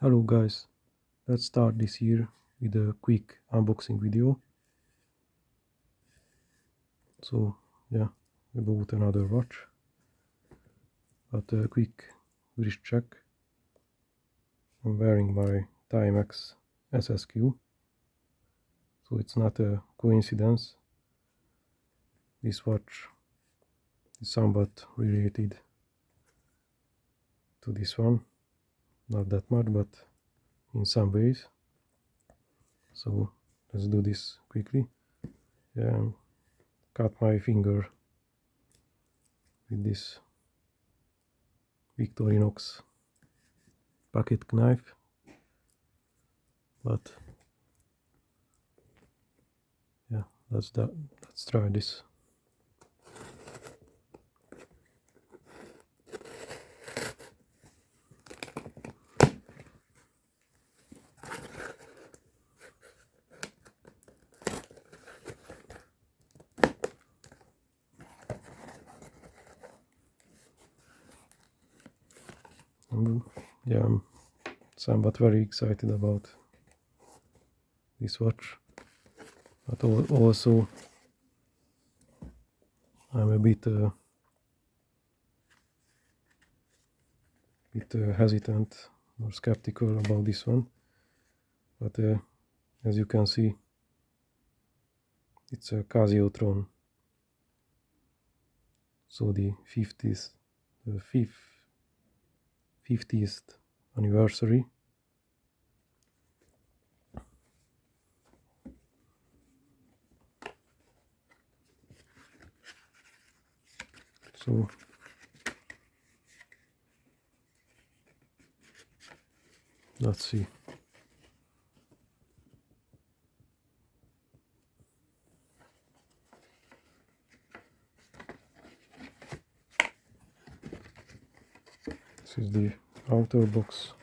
Hello guys, let's start this year with a quick unboxing video. So yeah, we bought another watch, but a quick wrist check. I'm wearing my Timex SSQ, so it's not a coincidence. This watch is somewhat related to this one, not that much, but in some ways. So let's do this quickly. Cut my finger with this Victorinox pocket knife, but yeah, let's try this. Yeah, I'm somewhat very excited about this watch, but also I'm a bit hesitant or skeptical about this one. But as you can see, it's a Casiotron, so the 50th anniversary. So let's see. This is the outer box.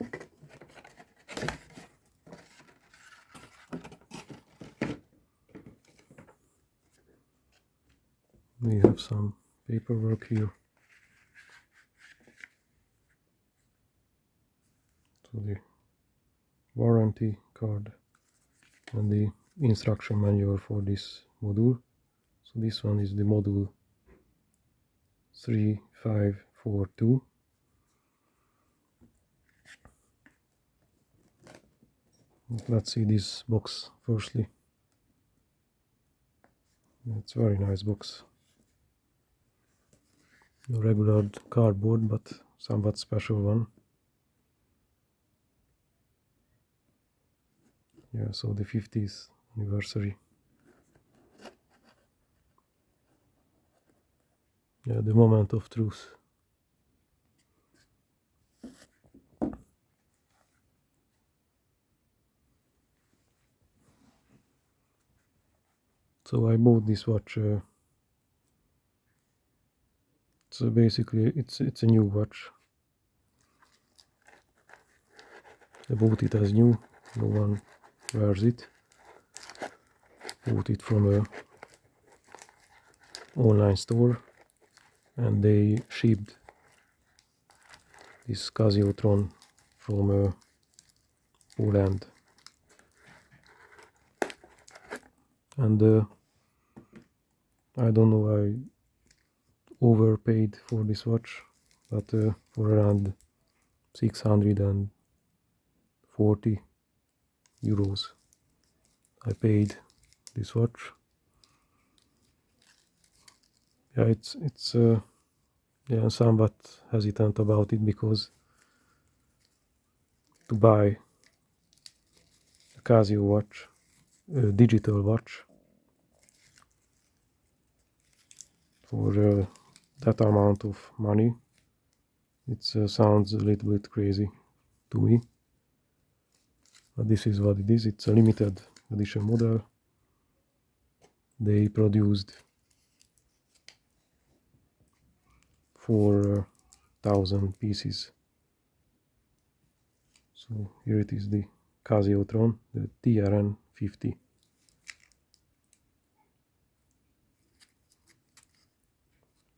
We have some paperwork here. So the warranty card and the instruction manual for this module. So this one is the module 3542. Let's see this box firstly. It's a very nice box. A regular cardboard, but somewhat special one. Yeah, so the 50th anniversary. Yeah, the moment of truth. So I bought this watch. So basically, it's a new watch. I bought it as new. No one wears it. Bought it from a online store, and they shipped this Casiotron from Poland. And I don't know, I overpaid for this watch, but for around 640 euros I paid this watch. Yeah, it's yeah, I'm somewhat hesitant about it, because to buy a Casio watch, a digital watch, for that amount of money, it sounds a little bit crazy to me. But this is what it is. It's a limited edition model. They produced 4,000 pieces. So here it is, the Casiotron, the TRN-50.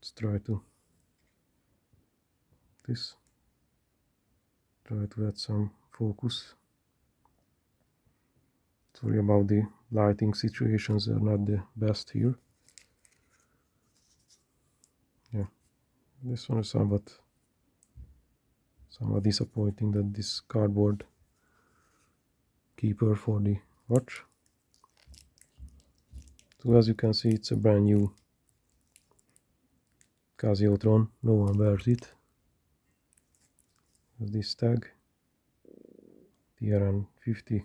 Let's try to add some focus. Sorry about the lighting situations, are not the best here. Yeah, this one is somewhat disappointing, that this cardboard keeper for the watch. So as you can see, it's a brand new Casiotron, no one wears it. There's this tag, TRN-50,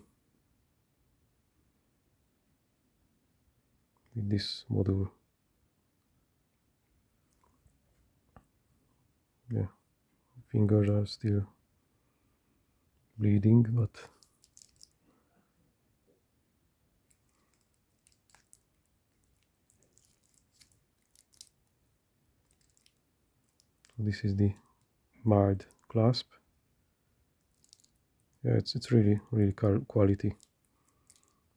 with this model. Yeah, fingers are still bleeding, but so this is the mild clasp. Yeah, it's really quality.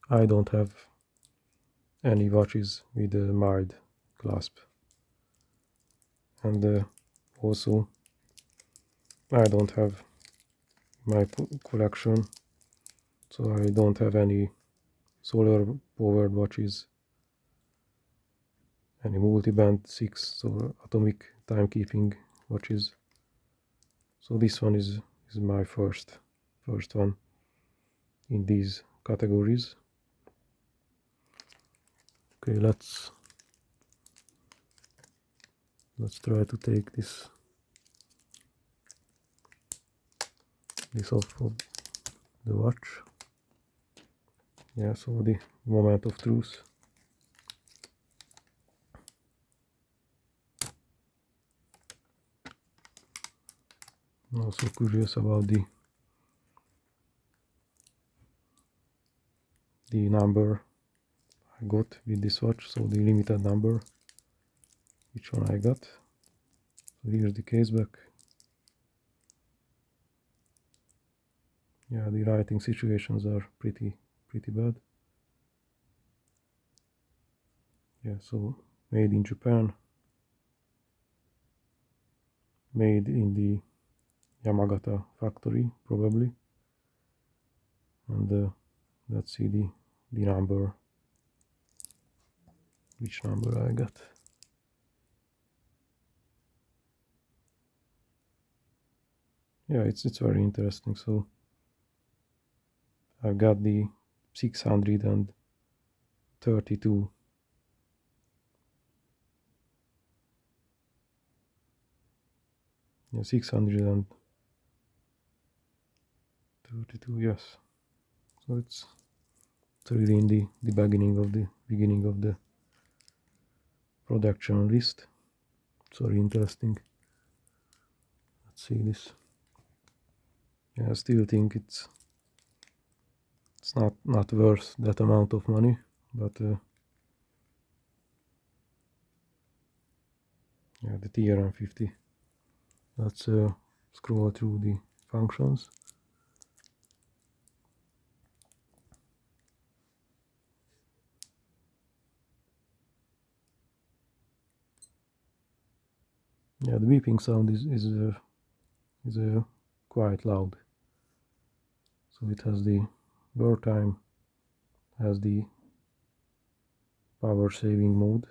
I don't have any watches with a mild clasp, and also I don't have my collection, so I don't have any solar powered watches, any multi-band 6 or atomic timekeeping watches. So this one is my first one in these categories. Okay, let's try to take this off of the watch. Yeah, so the moment of truth. I'm also curious about the number I got with this watch, so the limited number, which one I got. So here's the case back. Yeah, the writing situations are pretty bad. Yeah, so made in Japan, made in the Yamagata factory probably, and let's see the number, which number I got. Yeah, it's very interesting. So I've got the 632. Yeah, 632, yes. So it's really in the beginning of the production list. It's very interesting. Let's see this. Yeah, I still think it's not worth that amount of money, but yeah, the TRN-50. Let's scroll through the functions. Yeah, the beeping sound is quite loud. So it has the wear time, has the power saving mode.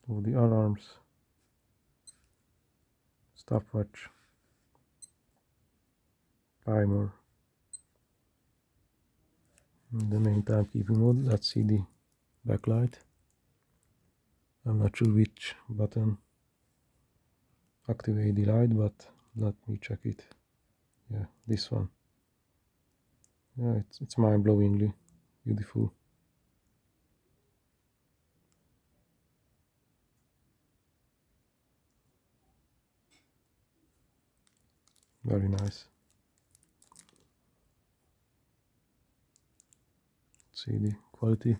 So the alarms, stopwatch, timer, and the main timekeeping mode. Let's see the backlight. I'm not sure which button activate the light, but let me check it. Yeah, this one. Yeah, it's mind-blowingly beautiful. Very nice. See the quality.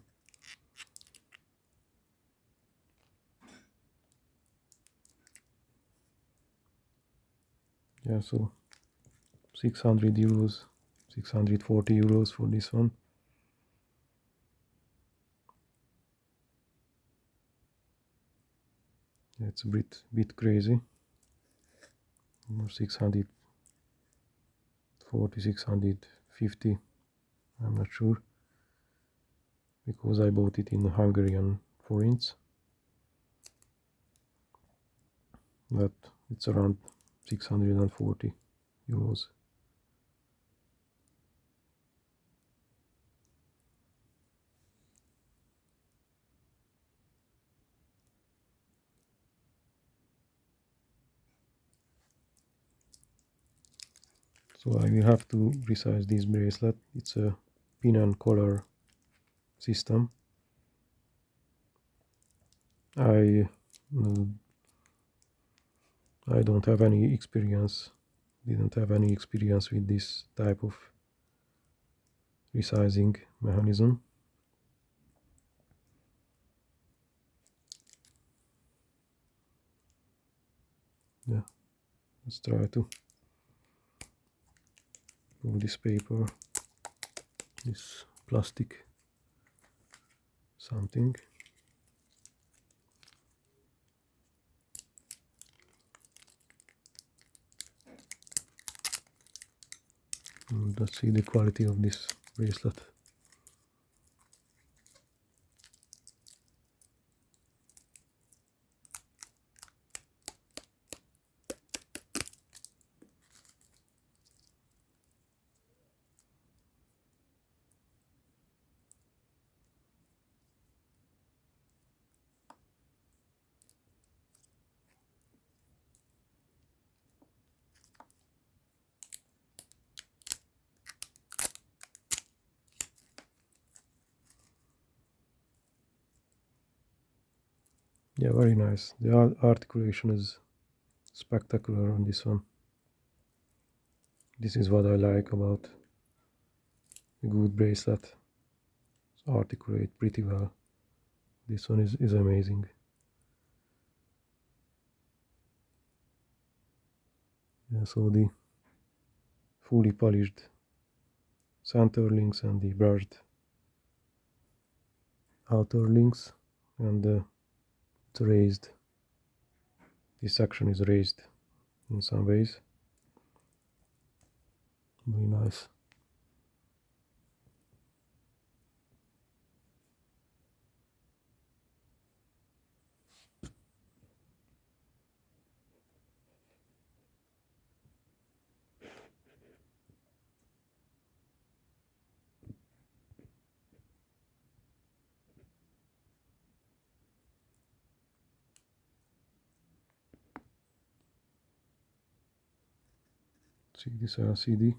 Yeah, so 600 euros, 640 euros for this one. It's a bit crazy. 640, 650, I'm not sure, because I bought it in Hungarian forints, but it's around 640 euros. So I will have to resize this bracelet. It's a pin and collar system. I don't have any experience, didn't have any experience with this type of resizing mechanism. Yeah, let's try to pull this paper, this plastic something. Let's see the quality of this bracelet. Yeah, very nice. The articulation is spectacular on this one. This is what I like about a good bracelet. It's articulate pretty well. This one is amazing. Yeah, so the fully polished center links and the brushed outer links, and it's raised. This section is raised in some ways. Very nice. See this LCD.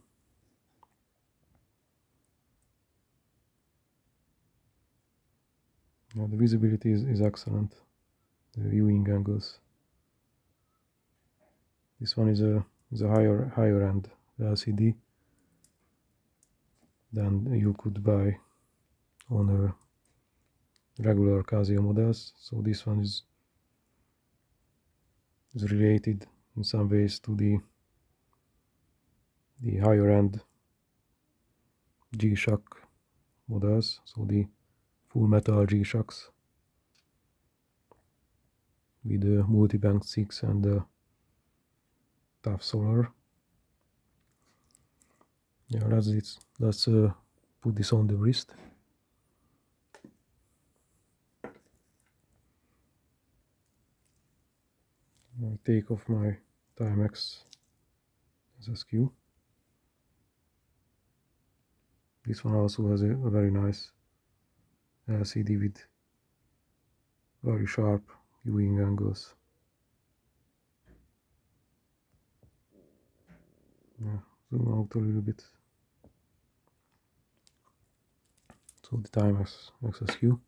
Yeah, the visibility is excellent. The viewing angles. This one is a higher end LCD than you could buy on a regular Casio models. So this one is related in some ways to the higher end G-Shock models, so the full metal G-Shocks with the multi-bank 6 and the tough solar. Yeah, let's put this on the wrist. I take off my Timex SSQ. This one also has a very nice LCD with very sharp viewing angles. Yeah, zoom out a little bit. So the Timex XSQ.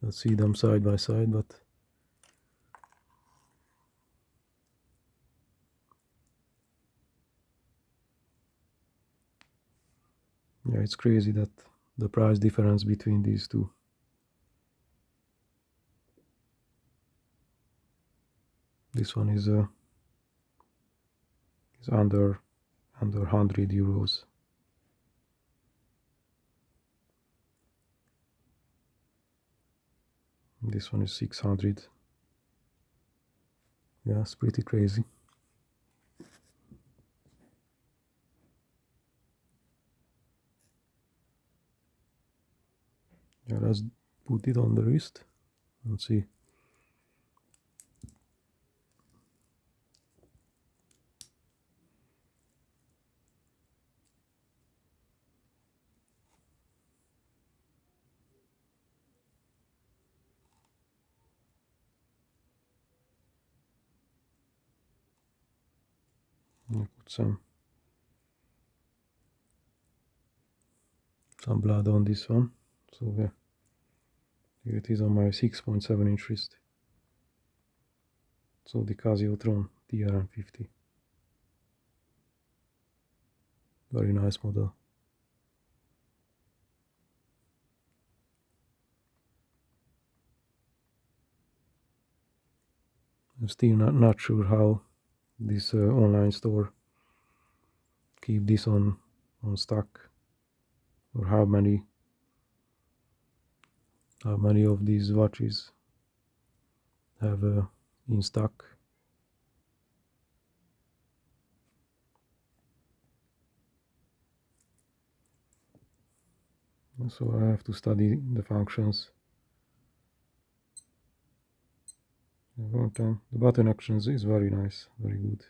Let's see them side by side, but yeah, it's crazy that the price difference between these two. This one is under 100 euros. This one is 600. Yeah, it's pretty crazy. Yeah, let's put it on the wrist and see. I put some blood on this one. So yeah, here it is on my 6.7-inch wrist. So the Casiotron TRN-50. Very nice model. I'm still not sure how this online store keep this on stock, or how many of these watches have in stock. So I have to study the functions. The button actions is very nice, very good.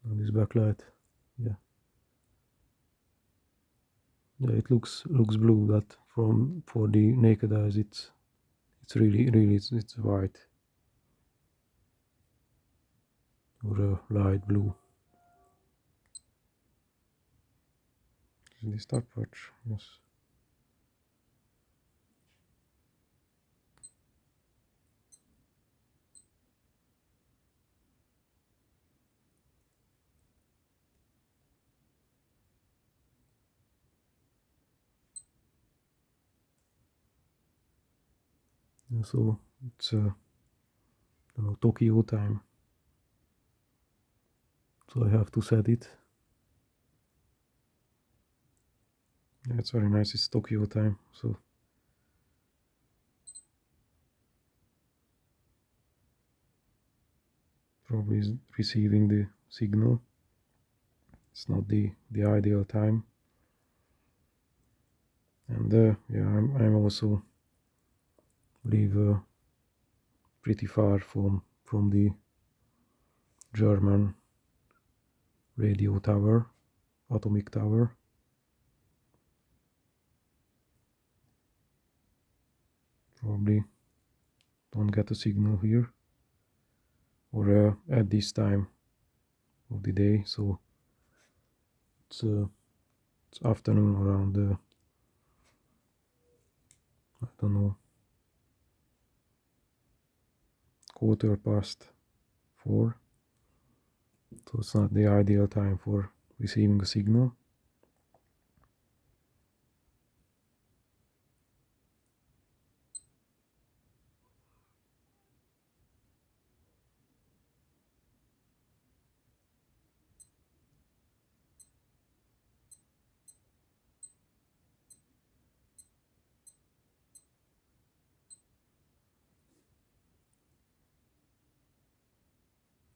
And this backlight, yeah, it looks blue, but for the naked eyes, it's really it's white or a light blue. The stopwatch, yes. So it's Tokyo time. So I have to set it. Yeah, it's very nice. It's Tokyo time. So probably is receiving the signal. It's not the ideal time. And yeah, I'm also live pretty far from the German radio tower, atomic tower. Probably don't get a signal here, or at this time of the day. So it's afternoon around I don't know, 4:15. So it's not the ideal time for receiving a signal.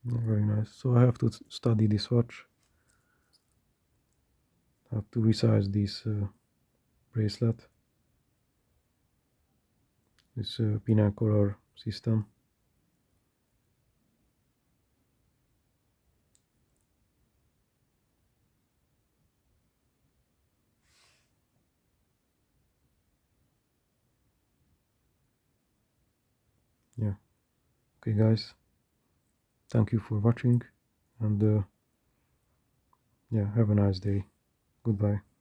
Very nice. So I have to study this watch. I have to resize this bracelet, this pin and collar system. Yeah. Okay, guys. Thank you for watching, and yeah, have a nice day. Goodbye.